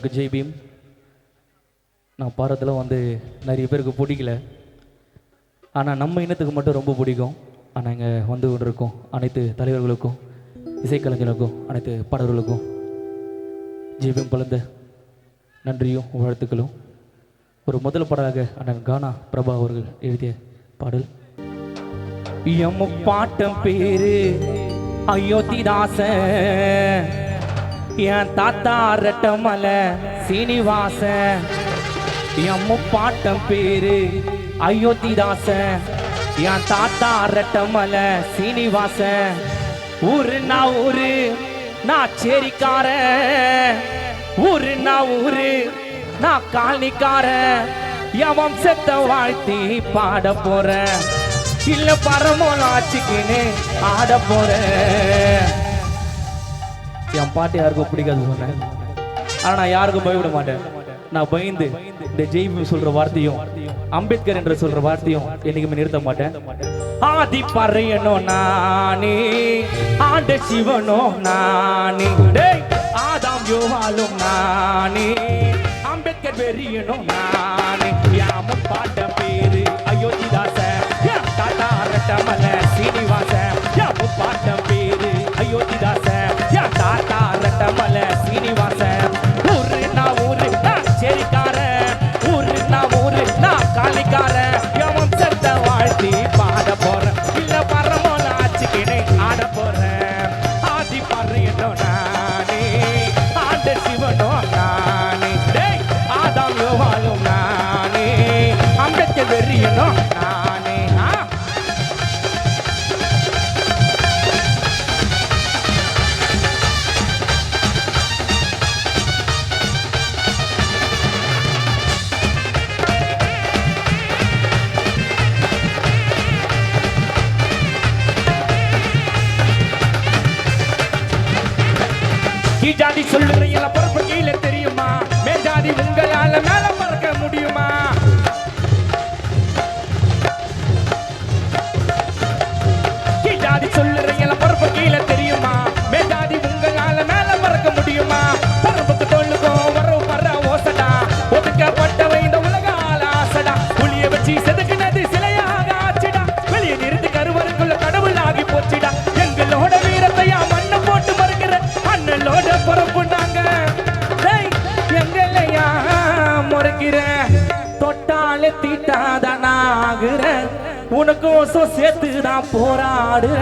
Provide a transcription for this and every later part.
அனைவருக்கும் ஜெய் பீம். நான் பாடுறதுல நிறைய பேருக்கு பிடிக்கல, ஆனால் நம்ம இனத்துக்கு மட்டும் ரொம்ப பிடிக்கும். ஆனால் இங்கே கொண்டு இருக்கோம் அனைத்து தலைவர்களுக்கும், இசைக்கலைஞர்களுக்கும், அனைத்து பாடல்களுக்கும் ஜெய் பீம் கலந்த நன்றியும் வாழ்த்துக்களும். ஒரு முதல் பாடலாக அண்ணன் கானா பிரபா அவர்கள் எழுதிய பாடல். எம்மு பாட்டம் பேரு அயோத்திதாச, என் தாத்தா ரெட்டமலை சீனிவாச. என் முப்பாட்டம் பேரு அயோத்திதாச, என் தாத்தா ரெட்டமலை சீனிவாச. ஊரு நான் ஊரு நான் சேரிக்கார, ஊரு நான் ஊரு நான் காலனிக்கார. என் வம்சத்தை வாழ்த்தி பாட போற, இல்ல பரமோலாச்சிக்கின்னு ஆட போற. என் பாட்டு யாருக்கும் பிடிக்காது சொன்னேன், ஆனால் நான் யாருக்கும் பயப்பட மாட்டேன். நான் பயந்து இந்த ஜெய் பீம் சொல்ற வார்த்தையும் அம்பேத்கர் என்று சொல்ற வார்த்தையும் என்னைக்குமே நிறுத்த மாட்டேன். ஆதி பறையனோ நானே, ஆண்ட சிவனோ நானே, ஆதாம் யோவாலும் நானே, அம்பேத்கர் வெறியனோ நானே. யாம பாட்ட பேரு அயோத்திதாச, தாத்தா ரெட்டமலை சீனிவாச. யாம பாட்ட பேரு அயோத்திதாச, தாத்தா ரெட்டமலை சீனிவாச. ஊரு நான் ஊரு நான் சேரிக்கார, ஊரு நான் ஊரு நான் காலிக்கார. என் வம்சத்தை வாழ்த்தி பாட போறேன், இல்ல பரமோல ஆச்சுக்கினே ஆட போறேன். ஆதி பறையனோ நானே, ஆண்ட சிவனோ நானே, ஆதாம் யோவாலும் நானே, அம்பேத்கர் வெறியனோ நானே. ஜாதி சொல்லுறீங்களா பொறுப்பு கீழே தெரியுமா? மேஜாதி உங்களால மேல பறக்க முடியுமா? ஜாதி சொல்லுறீங்களா பொறுப்பு கீழே தெரியுமா? மேஜாதி உங்களால மேல பறக்க முடியுமா? பரப்புக்கு தொல்லுக்கும் வரவு பற ஓசடா, ஒதுக்கப்பட்டவை இந்த உலக ஆள ஆசடா. புளிய வச்சு செதுக்குனது சிலையாக ஆச்சுடா, வெளியே நிறுத்தி கருவருக்குள்ள கடவுள் ஆகி போச்சுடா. எங்களோட வீரத்தையா மண்ணை போட்டு மறுக்கிற அண்ணலோட பொறுப்பு நாங்க, எங்களையா முறைக்கிற. தொட்டாலே தீட்டாதானாகிற, உனக்கும் சேர்த்து தான் போராடுற.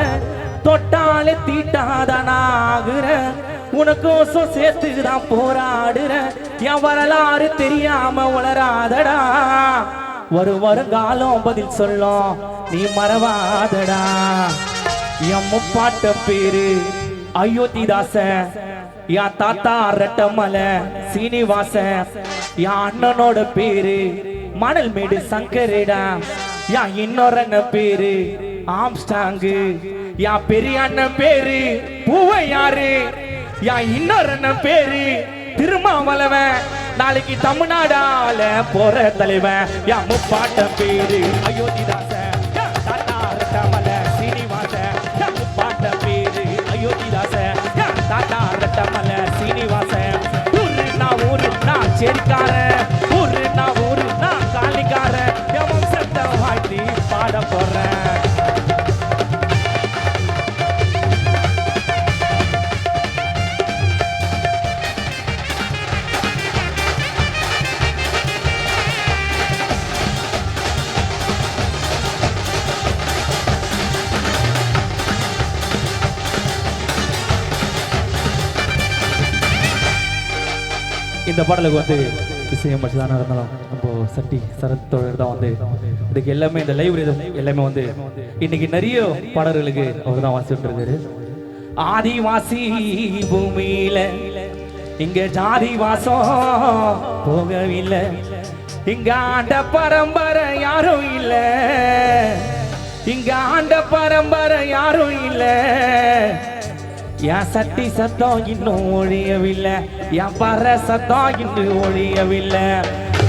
தொட்டாலே தீட்டாதானாகிற, உனக்கும் சேர்த்து தான் போராடுற. என் வரலாறு தெரியாம உளராதடா, ஒரு வருங்காலம் பதில் சொல்லும் நீ மறவாதடா. என் முப்பாட்ட பேரு அயோத்திதாச, என் தாத்தா ரெட்டமலை சீனிவாச. என் அண்ணனோட பேரு மணல் மேடு சங்கரடா. என் இன்னொரு அண்ணன் பேரு ஆம்ஸ்டாங்கு. என் பெரிய அண்ணன் பேரு பூவையாறு. என் இன்னொரு அண்ணன் பேரு திருமாவளவன், நாளைக்கு தமிழ்நாடால போற தலைவன். என் முப்பாட்ட பேரு அயோத்திதாச, தாத்தா ரெட்டமலை சீனிவாச. என் முப்பாட்ட பேரு அயோத்திதாச, தாத்தா ரெட்டமலை சீனிவாச. ஊரு நான் ஊரு நான் சேரிக்கார, ஊரு நான் ஊரு நான் காலிக்கார. என் வம்சத்தை வாழ்த்தி பாட போறேன். இந்த பாடலுக்கு இசையமைச்சதான இருந்தாலும் நம்ம சட்டி சரத்தோழர் தான் இதுக்கு எல்லாமே இந்த லைவ் எல்லாமே இன்னைக்கு நிறைய பாடல்களுக்கு அவர் தான் வாசிட்டு இருக்காரு. ஆதிவாசி பூமியில இங்க ஜாதி வாசம் போகவில்லை, இங்க ஆண்ட பரம்பரை யாரும் இல்ல, இங்க ஆண்ட பரம்பரை யாரும் இல்ல. என் சட்டி சத்தம் இன்னும் ஒழியவில்லை, என் பற சத்தம் இன்னும் ஒழியவில்லை.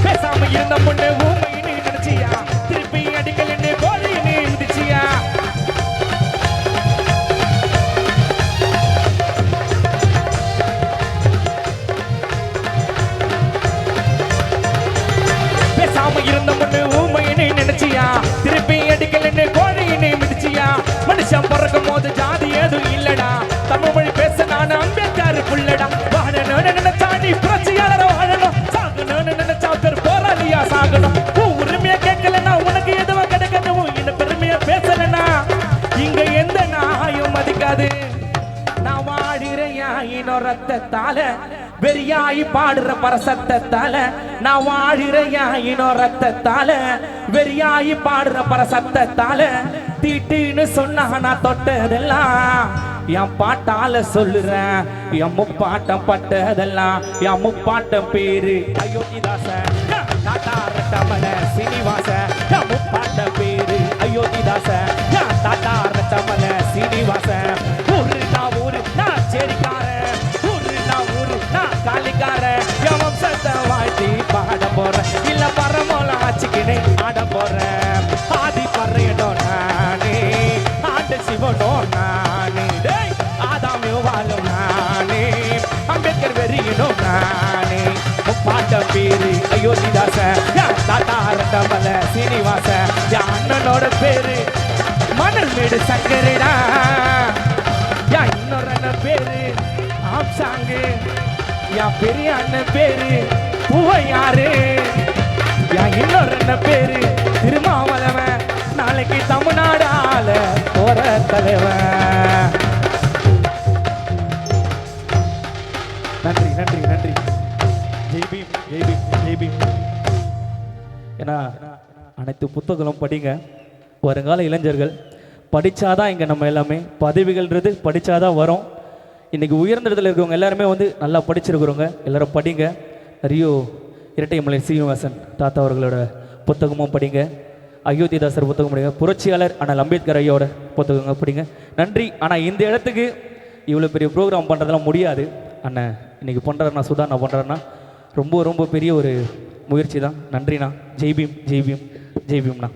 பேசாம இருந்த பொண்ணு ஊமைன்னு நினைச்சியா, திருப்பி அடிக்கல் என்ன கோழின்னு இருந்துச்சியா. பேசாம இருந்த முன்னு ஊமையினை நினைச்சியா திருப்பி அடிக்கலன்னு கோழையினை மிதிச்சியா மனுஷன் பிறக்கும் போது ஜாதி ஏதும் இல்லடா தமிழ் மொழி பேச நான் அம்பேத்கர் புள்ளடா வாழணும்னு நினைச்சா நீ புரட்சியாளர வாழணும் சாகணும்னு நினைச்சா பேர் போராளியா சாகணும் உரிமையா கேட்கலன்னா உனக்கு எதுவும் கிடைக்கணும் இந்த பெருமையா பேசலனா இங்க எந்த நாயும் மதிக்காது நான் வாடுறையா இன்னொரு ரத்தத்தால வெறியாயி பாடுற பரசத்தத்தால நான் வாடுறையா இன்னொரு ரத்தத்தால வெறியாயி பாடுற பரசத்தத்தால தீட்டுன்னு சொன்னா நான் தொட்டதெல்லாம் என் பாட்டால சொல்லுறேன் என் முப்பாட்டம் பட்டதெல்லாம் என் முப்பாட்டம் பேரு அயோத்திதாசன் தாத்தா ரட்டமல சீனிவாச என் முப்பாட்ட பேரு அயோத்திதாச தாத்தா ரட்டமல சீனிவாச ஊரு நான் சேரிக்காரன் ஊரு நான் காலிக்காரன் என் வம்சத்தை வாழ்த்தி பாட போறேன் இல்ல பரமோல ஆச்சுக்கினே ஆட போறேன் ஆதி பறையடோ நானே ஆண்டு சிவனோ நானே ஆதாமியோ வாழும் நானே அம்பேத்கர் வெறியினோ நானே முப்பாட்ட பேரு அயோத்திதாச தாத்தா ரட்டமல சீனிவாச என் அண்ணனோட பேரு மணல் மேடு சங்கரடா என் இன்னொரு அண்ணன் பேரு ஆப்சாங்கு என் பெரிய அண்ணன் பேரு பூவையாரு என் இன்னொரு அண்ணன் பேரு திருமாவளவன் நாளைக்கு தமிழ்நாடு ஆள போற தலைவன். நன்றி நன்றி நன்றி. ஜெய் பீம் ஜெய் பீம் ஜெய் பீம். ஏன்னா அனைத்து புத்தகங்களும் படிங்க. வருங்கால இளைஞர்கள் படித்தாதான் இங்கே நம்ம எல்லாமே பதவிகள்ன்றது படித்தாதான் வரும். இன்றைக்கி உயர்ந்த இடத்துல இருக்கிறவங்க எல்லாருமே வந்து நல்லா படிச்சிருக்கிறவங்க எல்லாரும் படிங்க. நிறைய இரட்டைமலை சீனிவாசன் தாத்தா அவர்களோட புத்தகமும் படிங்க. அயோத்திதாசர் புத்தகம் படிங்க. புரட்சியாளர் ஆனால் அம்பேத்கர் ஐயோட புத்தகங்கள் படிங்க. நன்றி. ஆனால் இந்த இடத்துக்கு இவ்வளோ பெரிய ப்ரோக்ராம் பண்ணுறதெல்லாம் முடியாது. அண்ணன் இன்றைக்கி பண்ணுறாருண்ணா சுதா நான் பண்ணுறேன்னா ரொம்ப ரொம்ப பெரிய ஒரு முயற்சி தான். நன்றிண்ணா. ஜெய் பீம் ஜெய் பீம் ஜெய் பீம்ண்ணா.